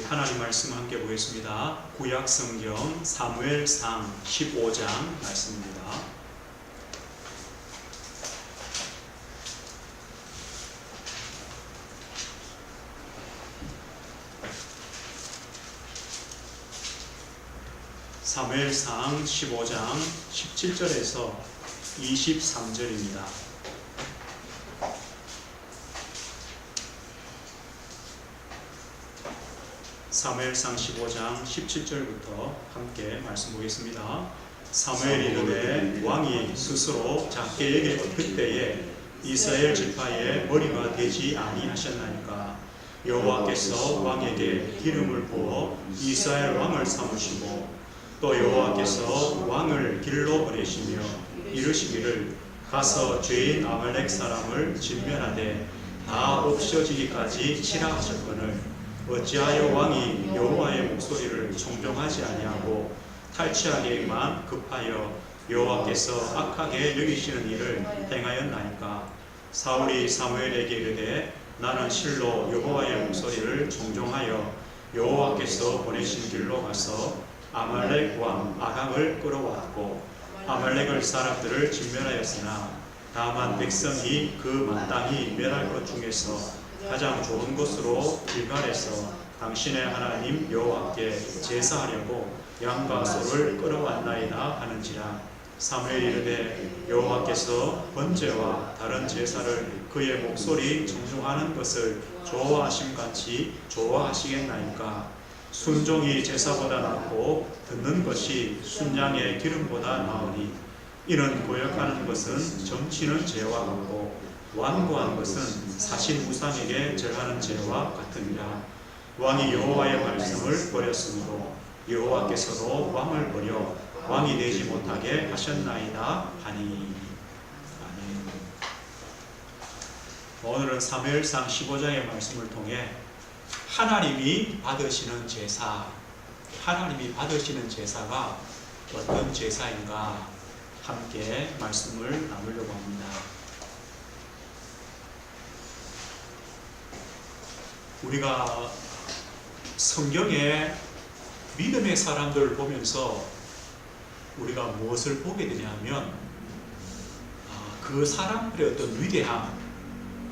하나님 말씀 함께 보겠습니다. 구약 성경 사무엘상 15장 말씀입니다. 사무엘상 15장 17절에서 23절입니다. 사무엘상 15장 17절부터 함께 말씀 보겠습니다. 사무엘이 이르되 왕이 스스로 작게 여길 그때에 이스라엘 지파의 머리가 되지 아니하셨나이까. 여호와께서 왕에게 기름을 부어 이스라엘 왕을 삼으시고 또 여호와께서 왕을 길로 보내시며 이르시기를 가서 죄인 아말렉 사람을 진멸하되 다 없어지기까지 치라 하셨거늘 어찌하여 왕이 여호와의 목소리를 청종하지 아니하고 탈취하기에만 급하여 여호와께서 악하게 여기시는 일을 행하였나이까. 사울이 사무엘에게 이르되 나는 실로 여호와의 목소리를 청종하여 여호와께서 보내신 길로 가서 아말렉 왕 아각을 끌어왔고 아말렉을 사람들을 진멸하였으나 다만 백성이 그 마땅히 멸할 것 중에서 가장 좋은 곳으로 길갈에서 당신의 하나님 여호와께 제사하려고 양과 소를 끌어왔나이다 하는지라. 사무엘이 이르되 여호와께서 번제와 다른 제사를 그의 목소리 청중하는 것을 좋아하심같이 좋아하시겠나이까. 순종이 제사보다 낫고 듣는 것이 순양의 기름보다 나으니 이는 고역하는 것은 점치는 죄와 같고 완고한 것은 사신 우상에게 절하는 죄와 같으니라. 왕이 여호와의 말씀을 버렸으므로 여호와께서도 왕을 버려 왕이 되지 못하게 하셨나이다 하니. 아멘. 오늘은 사무엘상 15장의 말씀을 통해 하나님이 받으시는 제사, 하나님이 받으시는 제사가 어떤 제사인가 함께 말씀을 나누려고 합니다. 우리가 성경에 믿음의 사람들을 보면서 우리가 무엇을 보게 되냐면 그 사람들의 어떤 위대함,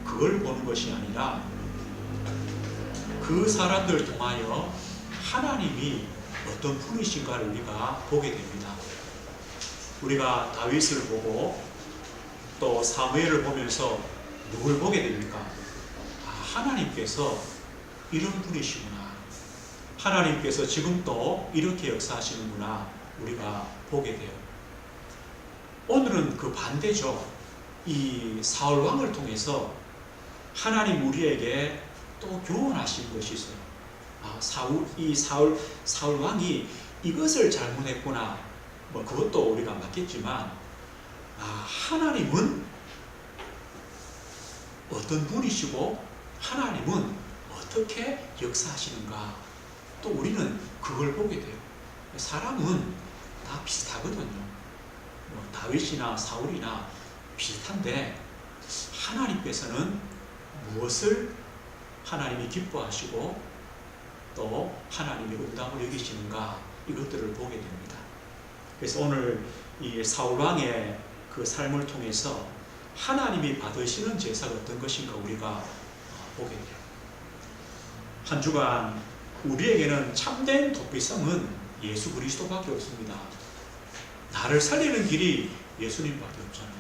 그걸 보는 것이 아니라 그 사람들을 통하여 하나님이 어떤 분이신가를 우리가 보게 됩니다. 우리가 다윗을 보고 또 사무엘을 보면서 누굴 보게 됩니까? 하나님께서 이런 분이시구나, 하나님께서 지금도 이렇게 역사하시는구나 우리가 보게 돼요. 오늘은 그 반대죠. 이 사울 왕을 통해서 하나님 우리에게 또 교훈하신 것이 있어요. 사울 왕이 이것을 잘못했구나. 그것도 우리가 맞겠지만, 하나님은 어떤 분이시고 하나님은 어떻게 역사하시는가, 또 우리는 그걸 보게 돼요. 사람은 다 비슷하거든요. 다윗이나 사울이나 비슷한데 하나님께서는 무엇을 하나님이 기뻐하시고 또 하나님이 응답을 여기시는가, 이것들을 보게 됩니다. 그래서 오늘 이 사울 왕의 그 삶을 통해서 하나님이 받으시는 제사가 어떤 것인가 우리가 보게 돼요. 한 주간 우리에게는 참된 도피성은 예수 그리스도밖에 없습니다. 나를 살리는 길이 예수님밖에 없잖아요.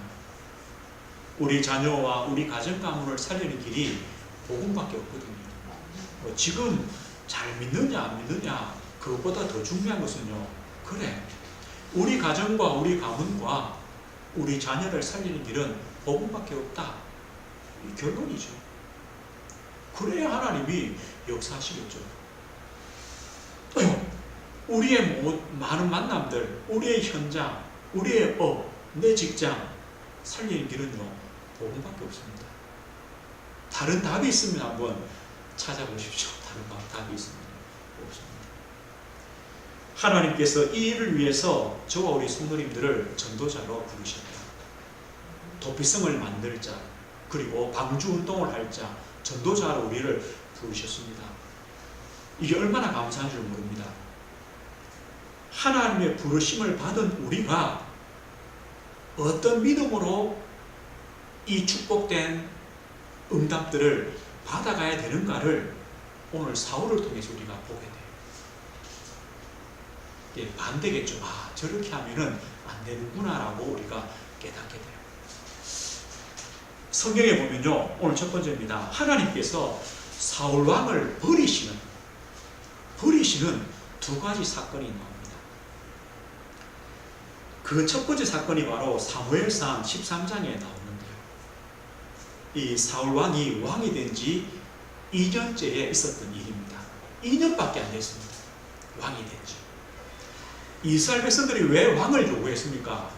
우리 자녀와 우리 가정 가문을 살리는 길이 복음밖에 없거든요. 지금 잘 믿느냐 안 믿느냐, 그것보다 더 중요한 것은요, 그래, 우리 가정과 우리 가문과 우리 자녀를 살리는 길은 복음밖에 없다, 이 결론이죠. 그래야 하나님이 역사하시겠죠. 우리의 많은 만남들, 우리의 현장, 우리의 업, 내 직장 살리는 길은요, 복음밖에 없습니다. 다른 답이 있으면 한번 찾아보십시오. 다른 답이 있으면 없습니다. 하나님께서 이 일을 위해서 저와 우리 성도님들을 전도자로 부르셨다. 도피성을 만들 자, 그리고 방주운동을 할 자, 전도자로 우리를 부르셨습니다. 이게 얼마나 감사한 줄 모릅니다. 하나님의 부르심을 받은 우리가 어떤 믿음으로 이 축복된 응답들을 받아가야 되는가를 오늘 사울을 통해서 우리가 보게 돼요. 예, 반대겠죠. 아, 저렇게 하면은 안 되는구나라고 우리가 깨닫게 돼요. 성경에 보면요, 오늘 첫 번째입니다. 하나님께서 사울 왕을 버리시는 두 가지 사건이 나옵니다. 그 첫 번째 사건이 바로 사무엘상 13장에 나오는데요. 이 사울 왕이 왕이 된 지 2년째에 있었던 일입니다. 2년밖에 안 됐습니다. 왕이 된 지. 이스라엘 백성들이 왜 왕을 요구했습니까?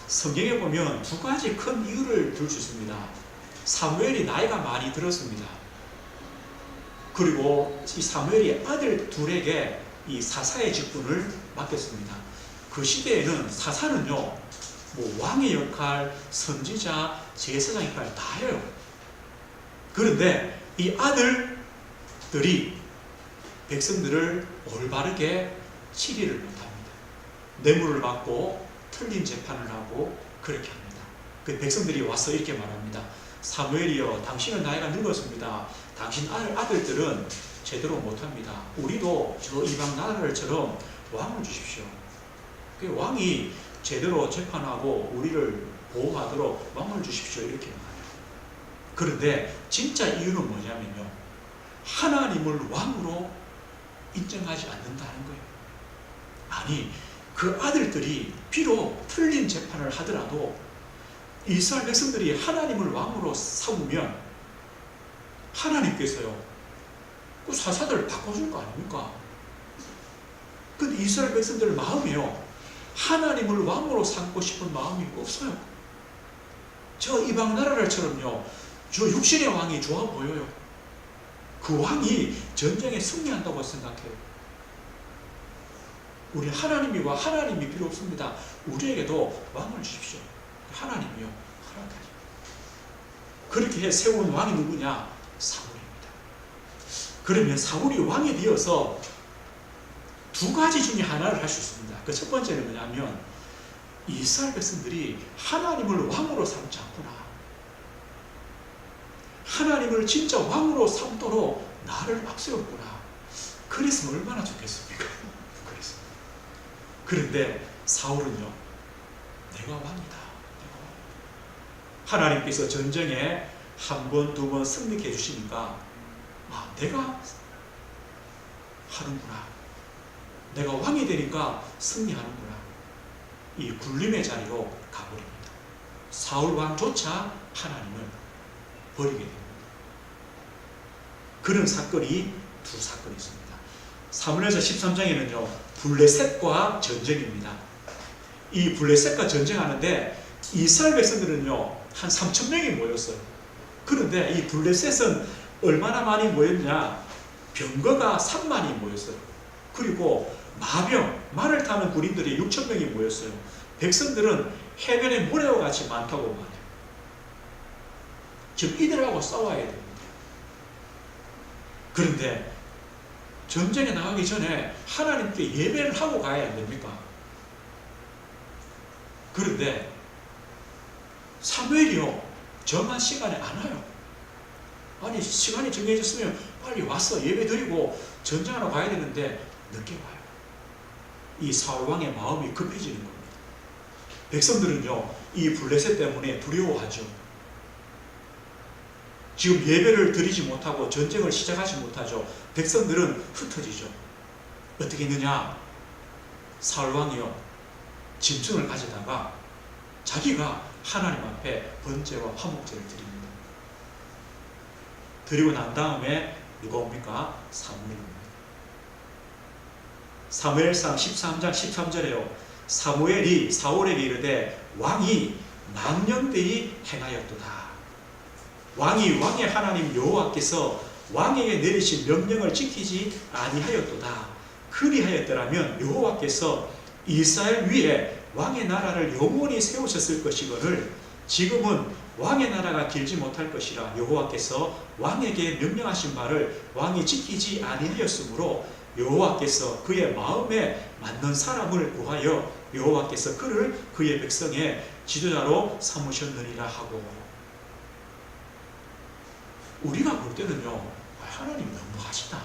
성경에 보면 두 가지 큰 이유를 들 수 있습니다. 사무엘이 나이가 많이 들었습니다. 그리고 이 사무엘이 아들 둘에게 이 사사의 직분을 맡겼습니다. 그 시대에는 사사는요, 뭐 왕의 역할, 선지자, 제사장 역할 다 해요. 그런데 이 아들들이 백성들을 올바르게 치리를 못합니다. 뇌물을 받고 틀린 재판을 하고 그렇게 합니다. 그 백성들이 와서 이렇게 말합니다. 사무엘이여, 당신은 나이가 늙었습니다. 당신 아들들은 제대로 못합니다. 우리도 저 이방 나라들처럼 왕을 주십시오. 그 왕이 제대로 재판하고 우리를 보호하도록 왕을 주십시오. 이렇게 말해요. 그런데 진짜 이유는 뭐냐면요, 하나님을 왕으로 인정하지 않는다는 거예요. 아니, 그 아들들이 비록 틀린 재판을 하더라도 이스라엘 백성들이 하나님을 왕으로 삼으면 하나님께서요, 그 사사들 바꿔줄 거 아닙니까? 근데 이스라엘 백성들 마음이요, 하나님을 왕으로 삼고 싶은 마음이 없어요. 저 이방 나라들처럼요, 저 육신의 왕이 좋아 보여요. 그 왕이 전쟁에 승리한다고 생각해요. 우리 하나님이와 하나님이 필요 없습니다. 우리에게도 왕을 주십시오. 하나님이요, 허락하죠. 그렇게 세운 왕이 누구냐? 사울입니다. 그러면 사울이 왕이 되어서 두 가지 중에 하나를 할 수 있습니다. 그 첫 번째는 뭐냐면, 이스라엘 백성들이 하나님을 왕으로 삼지 않구나. 하나님을 진짜 왕으로 삼도록 나를 앞세웠구나. 그랬으면 얼마나 좋겠습니까? 그래서. 그런데 사울은요, 내가 왕이다. 하나님께서 전쟁에 한 번, 두 번 승리해 주시니까, 아, 내가 하는구나. 내가 왕이 되니까 승리하는구나. 이 굴림의 자리로 가버립니다. 사울 왕조차 하나님을 버리게 됩니다. 그런 사건이 두 사건이 있습니다. 사무엘서 13장에는요, 블레셋과 전쟁입니다. 이 블레셋과 전쟁하는데 이스라엘 백성들은요, 한 3,000명이 모였어요. 그런데 이 블레셋은 얼마나 많이 모였냐? 병거가 3만이 모였어요. 그리고 마병, 말을 타는 군인들이 6,000명이 모였어요. 백성들은 해변의 모래와 같이 많다고 말해요. 즉 이들하고 싸워야 됩니다. 그런데 전쟁에 나가기 전에 하나님께 예배를 하고 가야 안 됩니까? 그런데 사무엘이요, 정한 시간에 안 와요. 아니, 시간이 정해졌으면 빨리 와서 예배 드리고 전쟁하러 가야 되는데 늦게 와요. 이 사울왕의 마음이 급해지는 겁니다. 백성들은요, 이 블레셋 때문에 두려워하죠. 지금 예배를 드리지 못하고 전쟁을 시작하지 못하죠. 백성들은 흩어지죠. 어떻게 했느냐? 사울왕이요, 짐승을 가져다가 자기가 하나님 앞에 번제와 화목제를 드립니다. 드리고 난 다음에 누가 옵니까? 사무엘입니다. 사무엘상 13장 13절에요. 사무엘이 사울에게 이르되 왕이 망령되이 행하였도다. 왕의 하나님 여호와께서 왕에게 내리신 명령을 지키지 아니하였도다. 그리하였더라면 여호와께서 이스라엘 위에 왕의 나라를 영원히 세우셨을 것이거늘 지금은 왕의 나라가 길지 못할 것이라 여호와께서 왕에게 명령하신 바를 왕이 지키지 아니하였으므로 여호와께서 그의 마음에 맞는 사람을 구하여 여호와께서 그를 그의 백성의 지도자로 삼으셨느니라 하고. 우리가 볼 때는요, 하나님 너무하시다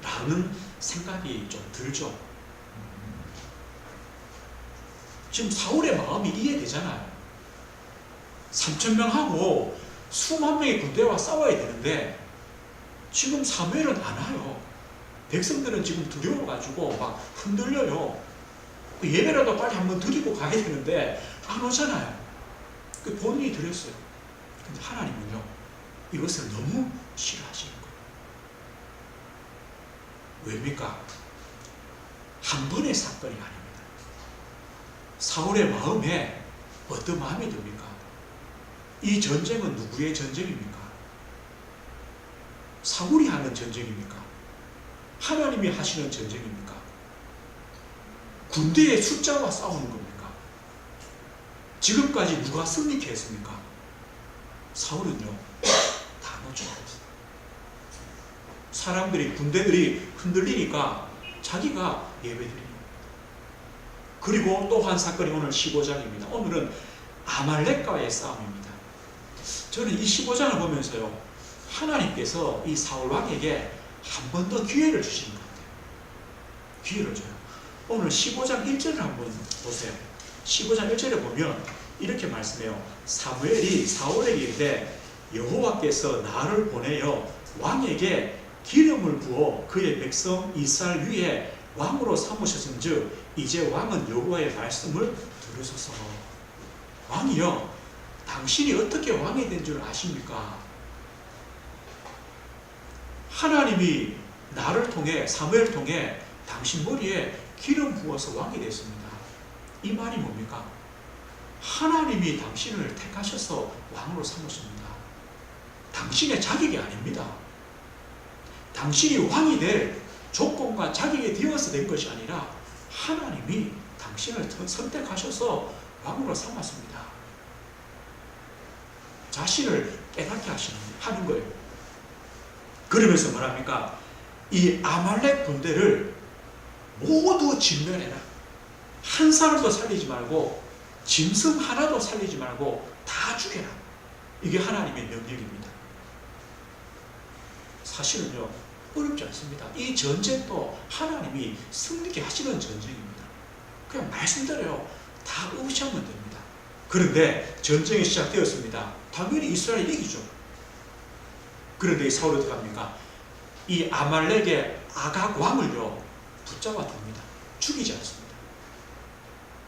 라는 생각이 좀 들죠. 지금 사울의 마음이 이해되잖아요. 3,000명하고 수만 명의 군대와 싸워야 되는데 지금 사무엘은 안 와요. 백성들은 지금 두려워가지고 막 흔들려요. 예배라도 빨리 한번 드리고 가야 되는데 안 오잖아요. 그 본인이 드렸어요. 근데 하나님은요, 이것을 너무 싫어하시는 거예요. 왜입니까? 한 번의 사건이 아닙니다. 사울의 마음에 어떤 마음이 듭니까? 이 전쟁은 누구의 전쟁입니까? 사울이 하는 전쟁입니까? 하나님이 하시는 전쟁입니까? 군대의 숫자와 싸우는 겁니까? 지금까지 누가 승리케 했습니까? 사울은요, 다 놓쳐버렸어요. 사람들이, 군대들이 흔들리니까 자기가 예배드립니다. 그리고 또 한 사건이 오늘 15장입니다. 오늘은 아말렉과의 싸움입니다. 저는 이 15장을 보면서요, 하나님께서 이 사울 왕에게 한 번 더 기회를 주시는 것 같아요. 기회를 줘요. 오늘 15장 1절을 한번 보세요. 15장 1절에 보면 이렇게 말씀해요. 사무엘이 사울에게 이르되 여호와께서 나를 보내어 왕에게 기름을 부어 그의 백성 이스라엘 위에 왕으로 삼으셨은즉 이제 왕은 여호와의 말씀을 들으소서. 왕이요, 당신이 어떻게 왕이 된 줄 아십니까? 하나님이 나를 통해, 사무엘을 통해 당신 머리에 기름 부어서 왕이 됐습니다. 이 말이 뭡니까? 하나님이 당신을 택하셔서 왕으로 삼으십니다. 당신의 자격이 아닙니다. 당신이 왕이 될 조건과 자격이 되어서 된 것이 아니라 하나님이 당신을 선택하셔서 왕으로 삼았습니다. 자신을 깨닫게 하는 거예요. 그러면서 뭐랍니까? 이 아말렉 군대를 모두 진멸해라. 한 사람도 살리지 말고 짐승 하나도 살리지 말고 다 죽여라. 이게 하나님의 명령입니다. 사실은요, 어렵지 않습니다. 이 전쟁도 하나님이 승리케 하시는 전쟁입니다. 그냥 말씀대로요, 다 의지하면 됩니다. 그런데 전쟁이 시작되었습니다. 당연히 이스라엘이 이기죠. 그런데 이 사울이 어떻게 합니까? 이 아말렉의 아각 왕을요, 붙잡아 둡니다. 죽이지 않습니다.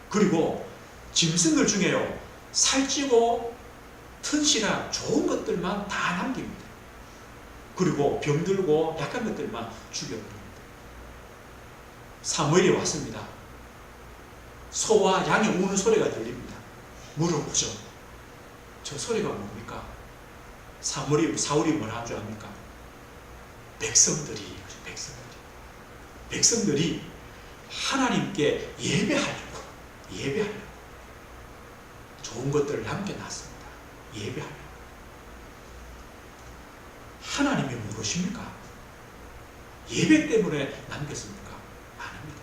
그리고 짐승들 중에요, 살찌고 튼실한 좋은 것들만 다 남깁니다. 그리고 병들고 약한 것들만 죽여버립니다. 사무엘이 왔습니다. 소와 양이 우는 소리가 들립니다. 물어보죠. 저 소리가 뭡니까? 사울이 뭐라 한 줄 압니까? 백성들이 하나님께 예배하려고 좋은 것들을 남겨놨습니다. 예배하려고. 하나님이 모르십니까? 예배 때문에 남겼습니까? 아닙니다.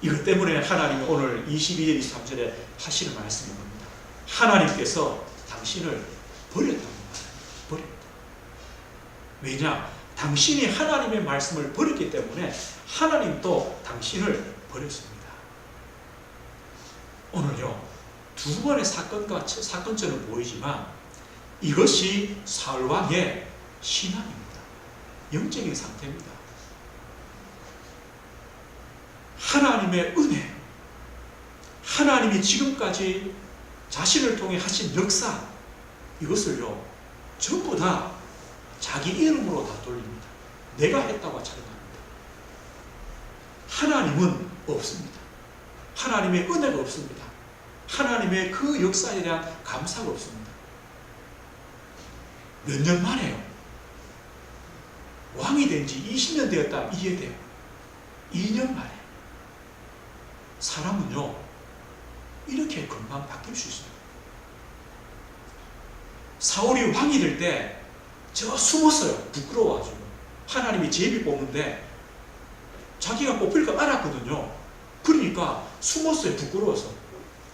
이것 때문에 하나님이 오늘 22절 23절에 하시는 말씀이 뭡니다. 하나님께서 당신을 버렸다고 말합니다. 버렸다. 왜냐? 당신이 하나님의 말씀을 버렸기 때문에 하나님도 당신을 버렸습니다. 오늘요, 두 번의 사건처럼 보이지만 이것이 사울 왕의 신앙입니다. 영적인 상태입니다. 하나님의 은혜, 하나님이 지금까지 자신을 통해 하신 역사, 이것을요, 전부 다 자기 이름으로 다 돌립니다. 내가 했다고 자랑합니다. 하나님은 없습니다. 하나님의 은혜가 없습니다. 하나님의 그 역사에 대한 감사가 없습니다. 몇 년 만에요. 왕이 된 지 20년 되었다 이해돼요. 2년 만에. 사람은요, 이렇게 금방 바뀔 수 있습니다. 사울이 왕이 될 때 저 숨었어요. 부끄러워가지고. 하나님이 제비 뽑는데 자기가 뽑힐 거 알았거든요. 그러니까 숨었어요. 부끄러워서.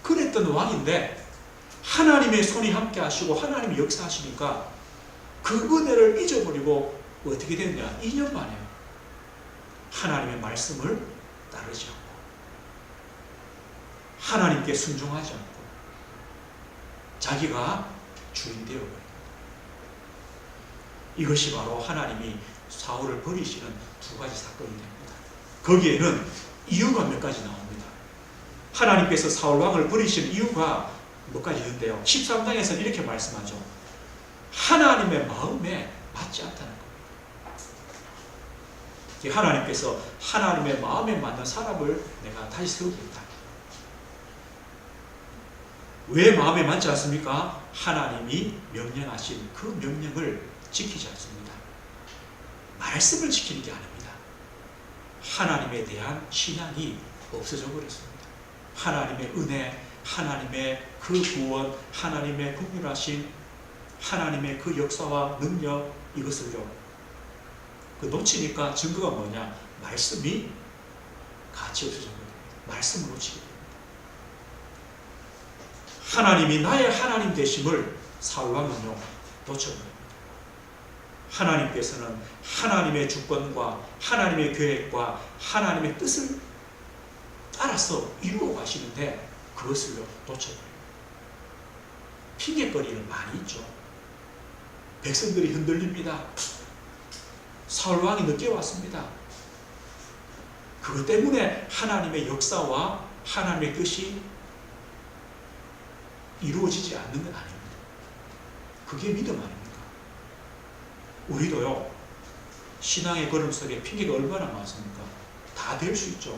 그랬던 왕인데 하나님의 손이 함께 하시고 하나님이 역사하시니까 그 은혜를 잊어버리고 어떻게 됐냐? 2년 만에 하나님의 말씀을 따르지 않고 하나님께 순종하지 않고 자기가 주인 되어버립니다. 이것이 바로 하나님이 사울을 버리시는 두 가지 사건이 됩니다. 거기에는 이유가 몇 가지 나옵니다. 하나님께서 사울 왕을 버리시는 이유가 몇 가지 있는데요. 13장에서는 이렇게 말씀하죠. 하나님의 마음에 맞지 않다는 겁니다. 하나님께서 하나님의 마음에 맞는 사람을 내가 다시 세우겠다. 왜 마음에 맞지 않습니까? 하나님이 명령하신 그 명령을 지키지 않습니다. 말씀을 지키는 게 아닙니다. 하나님에 대한 신앙이 없어져 버렸습니다. 하나님의 은혜, 하나님의 그 구원, 하나님의 긍휼하심, 하나님의 그 역사와 능력, 이것을요 놓치니까 증거가 뭐냐? 말씀이 가치 없어져 버립니다. 말씀을 놓치게 됩니다. 하나님이 나의 하나님 되심을 사울 왕은요 놓쳐버립니다. 하나님께서는 하나님의 주권과 하나님의 계획과 하나님의 뜻을 따라서 이루어 가시는데 그것을요 놓쳐버립니다. 핑계거리는 많이 있죠. 백성들이 흔들립니다. 사울 왕이 늦게 왔습니다. 그것 때문에 하나님의 역사와 하나님의 뜻이 이루어지지 않는 건 아닙니다. 그게 믿음 아닙니까? 우리도요 신앙의 걸음 속에 핑계가 얼마나 많습니까? 다 될 수 있죠.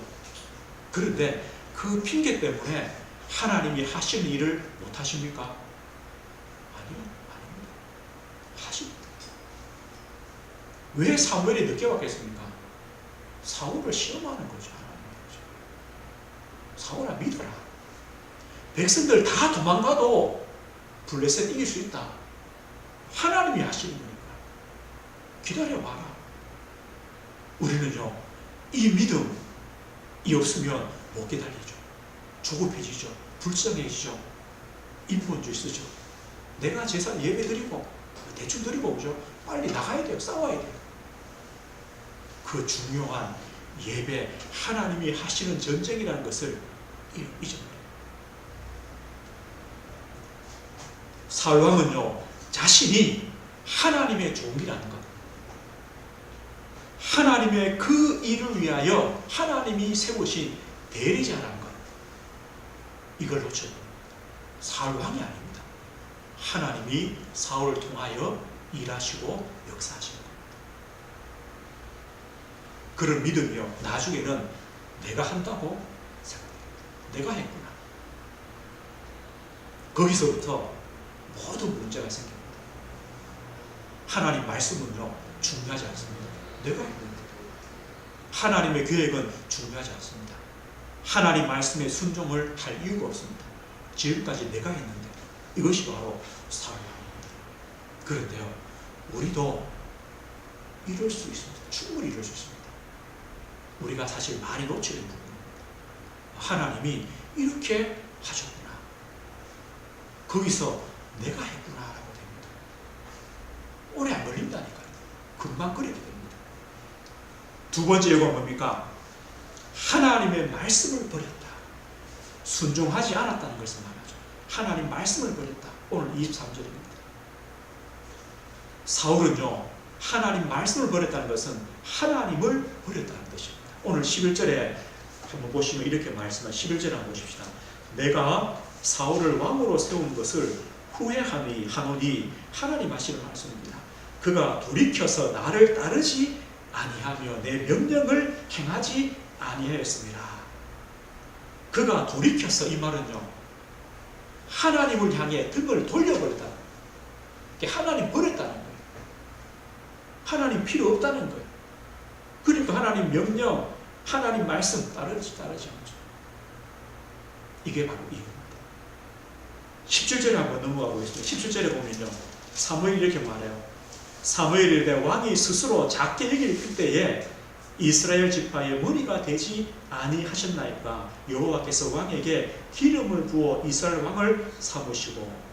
그런데 그 핑계 때문에 하나님이 하시는 일을 못 하십니까? 아니요, 아닙니다. 하십니다. 왜 사무엘이 늦게 왔겠습니까? 사울을 시험하는 거죠. 사울아 믿어라. 백성들 다 도망가도 블레셋 이길 수 있다. 하나님이 하시는 거니까 기다려봐라. 우리는요 이 믿음이 없으면 못 기다리죠. 조급해지죠. 불쌍해지죠. 인본주의 쓰죠. 내가 제사 예배 드리고 대충 드리고 오죠. 빨리 나가야 돼요. 싸워야 돼요. 그 중요한 예배, 하나님이 하시는 전쟁이라는 것을 잊어버려요. 사울 왕은요 자신이 하나님의 종이라는 것, 하나님의 그 일을 위하여 하나님이 세우신 대리자라는 것, 이걸 놓쳐버립니다. 사울 왕이 아닙니다. 하나님이 사울을 통하여 일하시고 역사하시는 겁니다. 그런 믿음이요 나중에는 내가 한다고 생각합니다. 내가 했구나. 거기서부터 모든 문제가 생깁니다. 하나님 말씀은요 중요하지 않습니다. 내가 했는데. 하나님의 계획은 중요하지 않습니다. 하나님 말씀에 순종을 할 이유가 없습니다. 지금까지 내가 했는데. 이것이 바로 사울왕입니다. 그런데요 우리도 이룰 수 있습니다. 충분히 이룰 수 있습니다. 우리가 사실 많이 놓치는 부분입니다. 하나님이 이렇게 하셨구나. 거기서 내가 했구나 라고 됩니다. 오래 안 걸린다니까요. 금방 그렇게 됩니다. 두 번째 예고가 뭡니까? 하나님의 말씀을 버렸다. 순종하지 않았다는 것을 말하죠. 하나님 말씀을 버렸다. 오늘 23절입니다. 사울은요 하나님 말씀을 버렸다는 것은 하나님을 버렸다는 뜻입니다. 오늘 11절에 한번 보시면 이렇게 말씀한 11절에 한번 보십시다. 내가 사울을 왕으로 세운 것을 후회하노니 하나님 하시는 말씀입니다. 그가 돌이켜서 나를 따르지 아니하며 내 명령을 행하지 아니하였습니다. 그가 돌이켜서, 이 말은요 하나님을 향해 등을 돌려버렸다. 하나님 버렸다는 거예요. 하나님 필요 없다는 거예요. 그러니까 하나님 명령, 하나님 말씀 따르지 않죠. 이게 바로 이유입니다. 17절에 한번 넘어가 보겠습니다. 17절에 보면요, 사무엘이 이렇게 말해요. 사무엘이 이르되 왕이 스스로 작게 여길 때에 이스라엘 지파의 머리가 되지 아니하셨나이까. 여호와께서 왕에게 기름을 부어 이스라엘 왕을 삼으시고.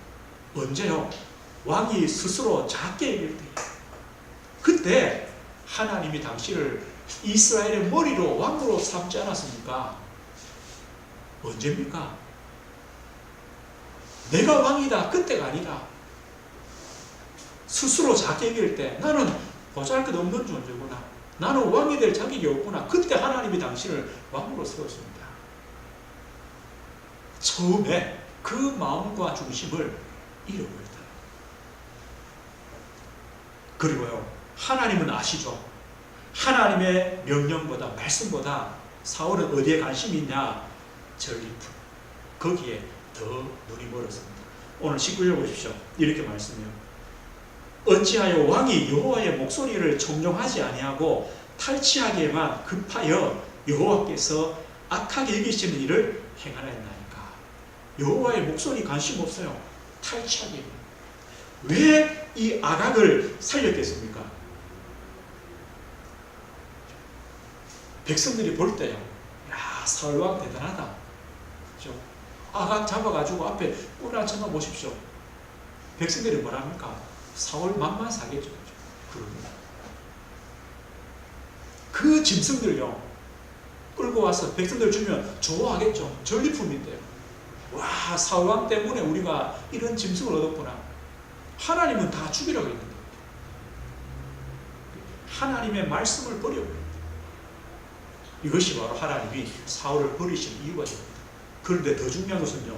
언제요? 왕이 스스로 작게 여길 때. 그때 하나님이 당신을 이스라엘의 머리로 왕으로 삼지 않았습니까? 언제입니까? 내가 왕이다 그때가 아니라 스스로 작게 여길 때, 나는 보잘것없는 존재구나, 나는 왕이 될 자격이 없구나, 그때 하나님이 당신을 왕으로 세웠습니다. 처음에 그 마음과 중심을 잃어버렸다. 그리고요, 하나님은 아시죠? 하나님의 명령보다, 말씀보다 사울은 어디에 관심이 있냐? 전리품. 거기에 더 눈이 멀었습니다. 오늘 19절 보십시오. 이렇게 말씀해요. 어찌하여 왕이 여호와의 목소리를 청종하지 아니하고 탈취하기에만 급하여 여호와께서 악하게 여기시는 일을 행하였나이까. 여호와의 목소리 관심 없어요. 탈취하기. 왜 이 아각을 살렸겠습니까? 백성들이 볼 때요, 야, 사울왕 대단하다. 그렇죠? 아각 잡아가지고 앞에 뿔 앉혀놔 보십시오. 백성들이 뭐라 합니까? 사울 맘만 사겠죠. 그 짐승들요, 끌고 와서 백성들 주면 좋아하겠죠. 전리품인데요. 와, 사울왕 때문에 우리가 이런 짐승을 얻었구나. 하나님은 다 죽이라고 했는데 하나님의 말씀을 버려버립니다. 이것이 바로 하나님이 사울을 버리신 이유가 됩니다. 그런데 더 중요한 것은요,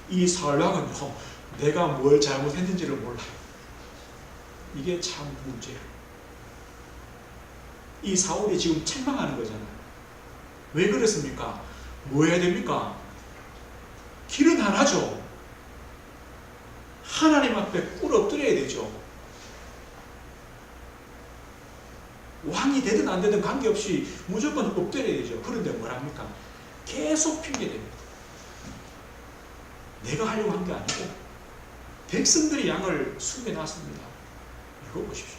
이 사울왕은요, 내가 뭘 잘못했는지를 몰라요. 이게 참 문제예요. 이 사울이 지금 책망하는 거잖아요. 왜 그렇습니까? 뭐 해야 됩니까? 길은 하나죠. 하나님 앞에 꿇 엎드려야 되죠. 왕이 되든 안 되든 관계없이 무조건 엎드려야 되죠. 그런데 뭐랍니까? 계속 핑계댑니다. 내가 하려고 한 게 아니고 백성들이 양을 숨겨놨습니다. 이거 보십시오.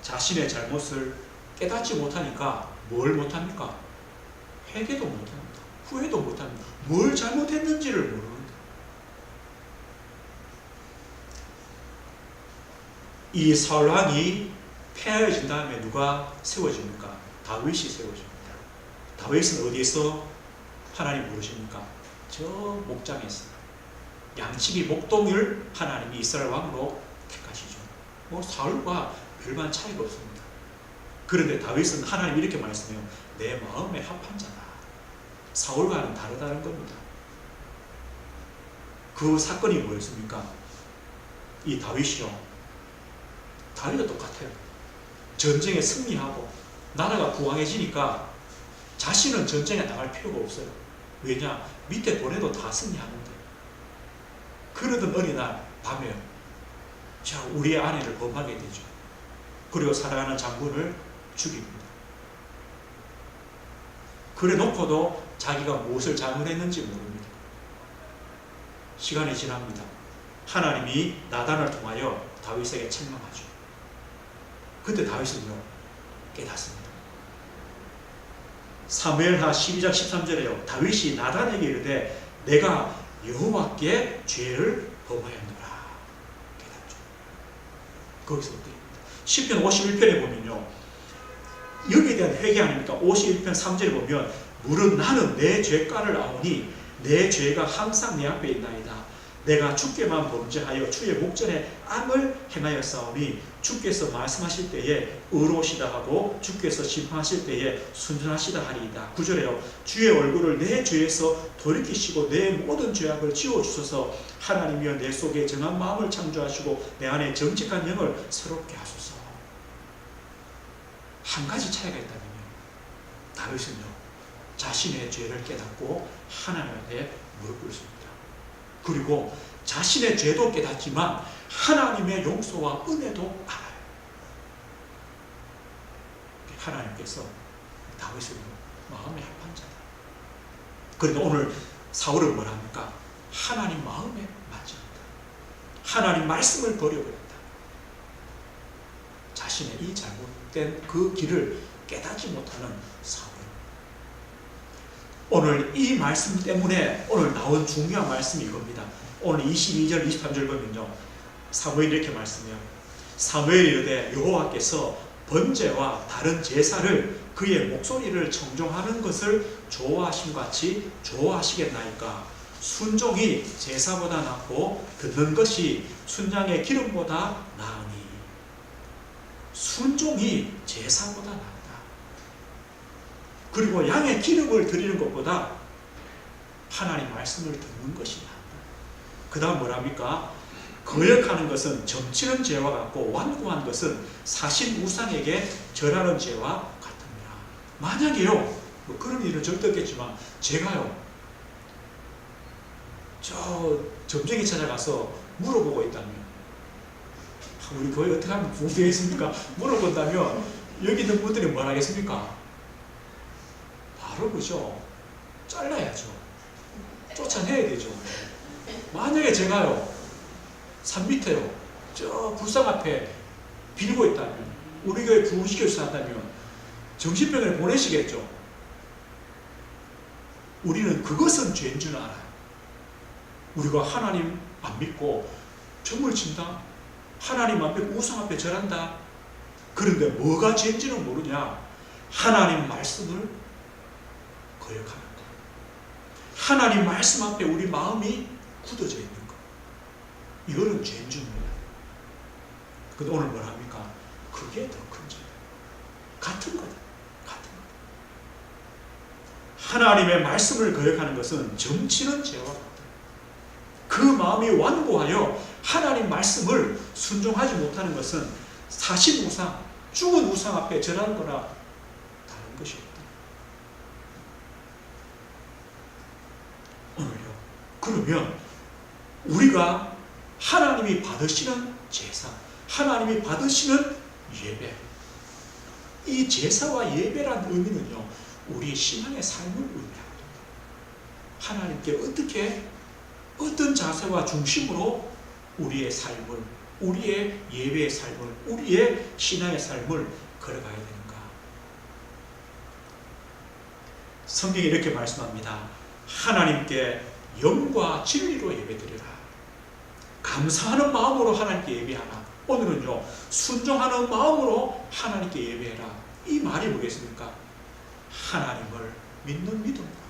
자신의 잘못을 깨닫지 못하니까 뭘 못합니까? 회개도 못합니다. 후회도 못합니다. 뭘 잘못했는지를 모릅니다. 이 사울왕이 폐하여진 다음에 누가 세워집니까? 다윗이 세워집니다. 다윗은 어디에서 하나님 부르십니까? 저 목장에서. 양치기 목동을 하나님이 이스라엘 왕으로 택하시죠. 뭐 사울과 별반 차이가 없습니다. 그런데 다윗은 하나님 이렇게 말씀해요. 내 마음에 합한 자다. 사울과는 다르다는 겁니다. 그 사건이 뭐였습니까? 이 다윗이요, 다윗도 똑같아요. 전쟁에 승리하고 나라가 부강해지니까 자신은 전쟁에 나갈 필요가 없어요. 왜냐? 밑에 보내도 다 승리하는데. 그러던 어느 날 밤에 자, 우리의 아내를 범하게 되죠. 그리고 사랑하는 장군을 죽입니다. 그래 놓고도 자기가 무엇을 잘못했는지 모릅니다. 시간이 지납니다. 하나님이 나단을 통하여 다윗에게 책망하죠. 그때 다윗은요, 깨닫습니다. 사무엘하 12장 13절에요, 다윗이 나단에게 이르되 내가 여호와께 죄를 범하였노라. 깨닫죠. 거기서 엎드립니다. 시편 51편에 보면요, 여기에 대한 회개 아닙니까? 51편 3절에 보면 무릇 나는 내 죄가를 아오니 내 죄가 항상 내 앞에 있나이다. 내가 주께만 범죄하여 주의 목전에 악을 행하였사오니 주께서 말씀하실 때에 의로우시다 하고 주께서 심판하실 때에 순전하시다 하리이다. 9절에요. 주의 얼굴을 내 죄에서 돌이키시고 내 모든 죄악을 지워주소서. 하나님이여 내 속에 정한 마음을 창조하시고 내 안에 정직한 영을 새롭게 하소서. 한 가지 차이가 있다면요, 다윗은요, 자신의 죄를 깨닫고 하나님께 무릎 꿇습니다. 그리고 자신의 죄도 깨닫지만 하나님의 용서와 은혜도 알아요. 하나님께서 다윗을 마음에 합한 자다. 그런데 오늘 사울은 뭐라 합니까? 하나님 마음에 맞지 않다. 하나님 말씀을 버려버렸다. 자신의 이 잘못된 그 길을 깨닫지 못하는 사울. 오늘 이 말씀 때문에 오늘 나온 중요한 말씀이 이겁니다. 오늘 22절 23절 보면요, 사무엘이 이렇게 말씀해요. 사무엘이 이르되 여호와께서 번제와 다른 제사를 그의 목소리를 청종하는 것을 좋아하심 같이 좋아하시겠나이까. 순종이 제사보다 낫고 듣는 것이 순양의 기름보다 나으니. 순종이 제사보다 낫다. 그리고 양의 기름을 드리는 것보다 하나님 말씀을 듣는 것이 낫다. 그 다음 뭐랍니까? 거역하는 것은 점치는 죄와 같고 완고한 것은 사신 우상에게 절하는 죄와 같습니다. 만약에요, 뭐 그런 일은 절대 없겠지만 제가요, 저 점쟁이 찾아가서 물어보고 있다면, 우리 교회 어떻게 하면 부흥되겠습니까? 물어본다면 여기 있는 분들이 뭘 하겠습니까? 바로 그죠, 잘라야죠. 쫓아내야 되죠. 만약에 제가요, 산 밑에요, 저 불상 앞에 빌고 있다면, 우리 교회 부흥시켜서 한다면 정신병원에 보내시겠죠. 우리는 그것은 죄인 줄 알아요. 우리가 하나님 안 믿고 점을 친다, 하나님 안 믿고 우상 앞에 절한다. 그런데 뭐가 죄인지는 모르냐? 하나님 말씀을 거역하는 것, 하나님 말씀 앞에 우리 마음이 굳어져 있는 것, 이거는 죄인 줄 몰라요. 근데 오늘 뭐라 합니까? 그게 더 큰 죄예요. 같은 거다. 같은 거다. 하나님의 말씀을 거역하는 것은 점치는 죄와 같다. 그 마음이 완고하여 하나님 말씀을 순종하지 못하는 것은 사신 우상, 죽은 우상 앞에 절하는 거나 다른 것이 없다. 오늘요, 그러면 우리가 하나님이 받으시는 제사, 하나님이 받으시는 예배, 이 제사와 예배라는 의미는요, 우리 신앙의 삶을 의미합니다. 하나님께 어떻게, 어떤 자세와 중심으로 우리의 삶을, 우리의 예배의 삶을, 우리의 신앙의 삶을 걸어가야 되는가? 성경이 이렇게 말씀합니다. 하나님께 영과 진리로 예배드리라. 감사하는 마음으로 하나님께 예배하라. 오늘은요, 순종하는 마음으로 하나님께 예배해라. 이 말이 뭐겠습니까? 하나님을 믿는 믿음과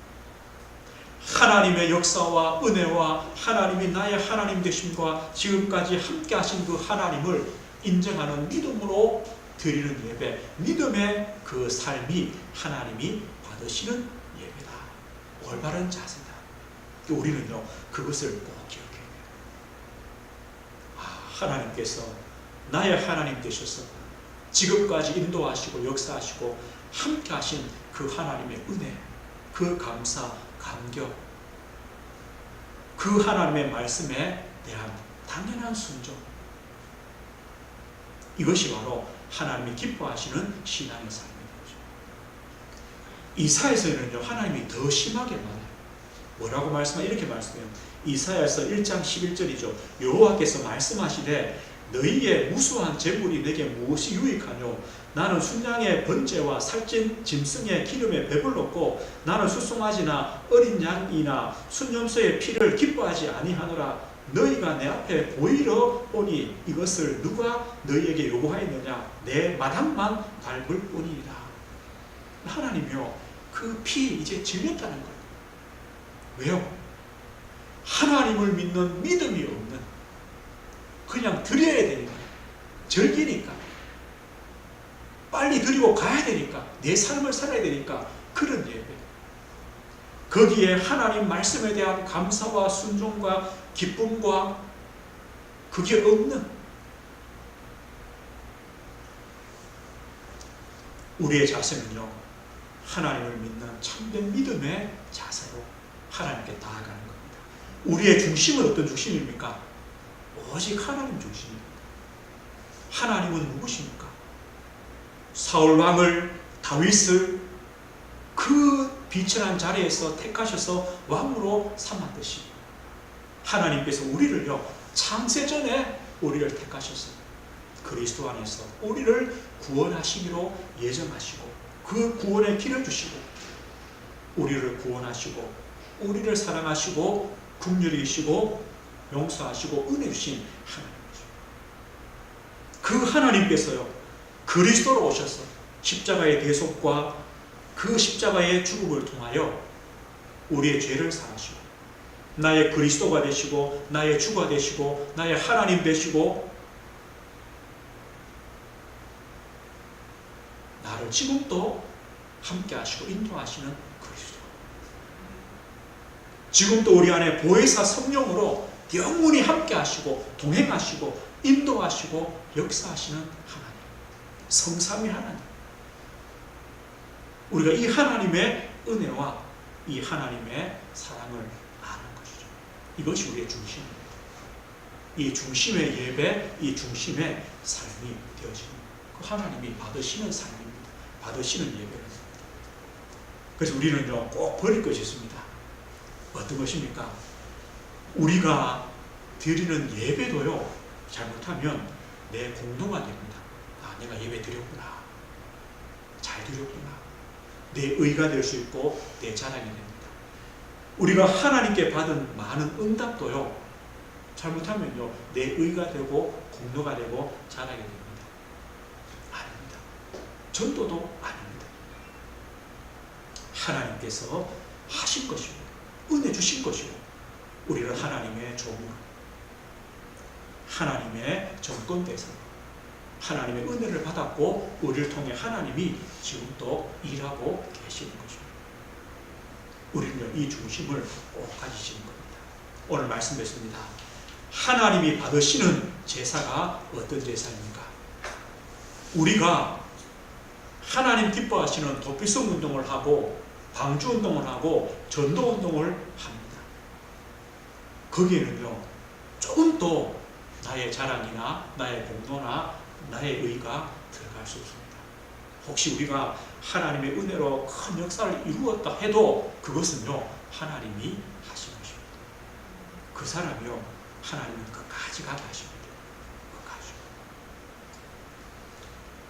하나님의 역사와 은혜와 하나님이 나의 하나님 되심과 지금까지 함께 하신 그 하나님을 인정하는 믿음으로 드리는 예배, 믿음의 그 삶이 하나님이 받으시는 예배다. 올바른 자세다. 우리는요, 그것을 꼭 기억해야 돼요. 하나님께서 나의 하나님 되셔서 지금까지 인도하시고 역사하시고 함께 하신 그 하나님의 은혜, 그 감사, 감격, 그 하나님의 말씀에 대한 당연한 순종, 이것이 바로 하나님이 기뻐하시는 신앙의 삶인 거죠. 이사야서에는요, 하나님이 더 심하게 말해요. 뭐라고 말씀해요? 이렇게 말씀해요. 이사야서 1장 11절이죠. 여호와께서 말씀하시되 너희의 무수한 재물이 내게 무엇이 유익하뇨? 나는 순양의 번제와 살찐 짐승의 기름에 배불렀고 나는 수송아지나 어린 양이나 순염소의 피를 기뻐하지 아니하노라. 너희가 내 앞에 보이러 오니 이것을 누가 너희에게 요구하였느냐? 내 마당만 밟을 뿐이니라. 하나님이요, 그 피 이제 질렸다는 거예요. 왜요? 하나님을 믿는 믿음이 없는, 그냥 드려야 되니까, 절기니까, 빨리 드리고 가야 되니까, 내 삶을 살아야 되니까 그런 예배, 거기에 하나님 말씀에 대한 감사와 순종과 기쁨과 그게 없는 우리의 자세는요, 하나님을 믿는 참된 믿음의 자세로 하나님께 나아가는 겁니다. 우리의 중심은 어떤 중심입니까? 오직 하나님 중심입니다. 하나님은 누구십니까? 사울 왕을, 다윗을 그 비천한 자리에서 택하셔서 왕으로 삼았듯이 하나님께서 우리를요 창세전에 우리를 택하셔서 그리스도 안에서 우리를 구원하시기로 예정하시고 그 구원의 길을 주시고 우리를 구원하시고 우리를 사랑하시고 긍휼히시고 용서하시고 은혜 주신 하나님이죠. 그 하나님께서요 그리스도로 오셔서 십자가의 대속과 그 십자가의 죽음을 통하여 우리의 죄를 사하시고 나의 그리스도가 되시고 나의 주가 되시고 나의 하나님 되시고 나를 지금도 함께 하시고 인도하시는 그리스도. 지금도 우리 안에 보혜사 성령으로 영원히 함께 하시고 동행하시고 인도하시고 역사하시는 하나님. 성삼위 하나님. 우리가 이 하나님의 은혜와 이 하나님의 사랑을 아는 것이죠. 이것이 우리의 중심입니다. 이 중심의 예배, 이 중심의 삶이 되어지는 그 하나님이 받으시는 삶입니다. 받으시는 예배입니다. 그래서 우리는요 꼭 버릴 것이 있습니다. 어떤 것입니까? 우리가 드리는 예배도요 잘못하면 내 공로가 됩니다. 아, 내가 예배 드렸구나. 잘 드렸구나. 내 의가 될 수 있고 내 자랑이 됩니다. 우리가 하나님께 받은 많은 응답도요 잘못하면요 내 의가 되고 공로가 되고 자랑이 됩니다. 아닙니다. 전도도 아닙니다. 하나님께서 하신 것이고 은혜 주신 것이고 우리는 하나님의 종으로 하나님의 정권 대상 하나님의 은혜를 받았고 우리를 통해 하나님이 지금도 일하고 계시는 것입니다. 우리는 이 중심을 꼭 가지시는 겁니다. 오늘 말씀드렸습니다. 하나님이 받으시는 제사가 어떤 제사입니까? 우리가 하나님 기뻐하시는 도피성 운동을 하고 방주 운동을 하고 전도 운동을 합니다. 거기에는요 조금 더 나의 자랑이나 나의 공로나 나의 의가 들어갈 수 없습니다. 혹시 우리가 하나님의 은혜로 큰 역사를 이루었다 해도 그것은요 하나님이 하신 것입니다. 그 사람이요 하나님은 끝까지 가게 하십니다. 끝까지.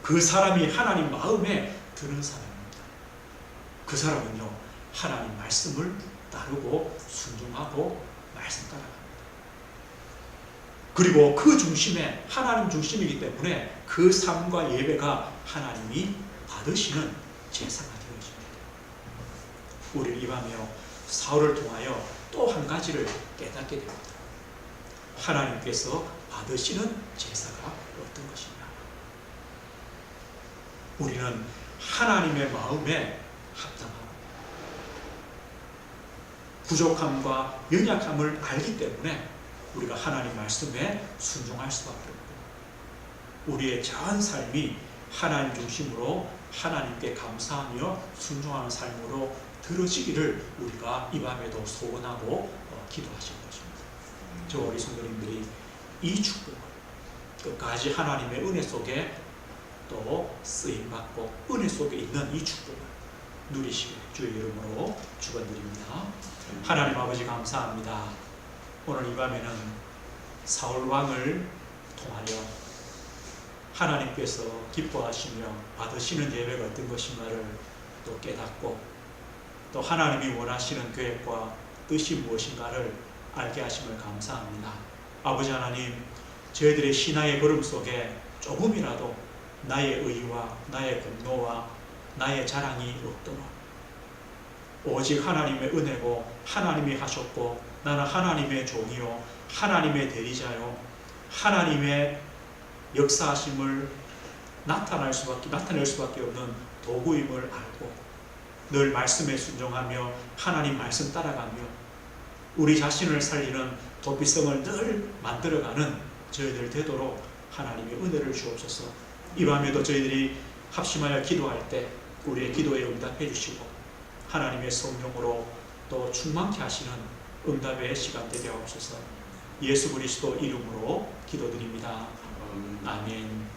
그 사람이 하나님 마음에 드는 사람입니다. 그 사람은요 하나님 말씀을 따르고 순종하고 말씀 따라갑니다. 그리고 그 중심에 하나님 중심이기 때문에 그 삶과 예배가 하나님이 받으시는 제사가 되어집니다. 우리는 이 밤에요 사울을 통하여 또 한 가지를 깨닫게 됩니다. 하나님께서 받으시는 제사가 어떤 것이냐. 우리는 하나님의 마음에 합당하고 부족함과 연약함을 알기 때문에 우리가 하나님 말씀에 순종할 수밖에 없고 우리의 전 삶이 하나님 중심으로 하나님께 감사하며 순종하는 삶으로 들어지기를 우리가 이 밤에도 소원하고 기도하시는 것입니다. 저 우리 성도님들이 이 축복을 끝까지 하나님의 은혜 속에 또 쓰임받고 은혜 속에 있는 이 축복을 누리시길 주의 이름으로 축원드립니다. 하나님 아버지 감사합니다. 오늘 이 밤에는 사울 왕을 통하여 하나님께서 기뻐하시며 받으시는 예배가 어떤 것인가를 또 깨닫고 또 하나님이 원하시는 계획과 뜻이 무엇인가를 알게 하심을 감사합니다. 아버지 하나님, 저희들의 신앙의 걸음 속에 조금이라도 나의 의와 나의 공로와 나의 자랑이 없도록 오직 하나님의 은혜고 하나님이 하셨고 나는 하나님의 종이요 하나님의 대리자요 하나님의 역사하심을 나타낼 수밖에 없는 도구임을 알고 늘 말씀에 순종하며 하나님 말씀 따라가며 우리 자신을 살리는 도피성을 늘 만들어가는 저희들 되도록 하나님의 은혜를 주옵소서. 이 밤에도 저희들이 합심하여 기도할 때 우리의 기도에 응답해 주시고 하나님의 성령으로 또 충만케 하시는 응답의 시간 되게 하옵소서. 예수 그리스도 이름으로 기도드립니다. 아멘.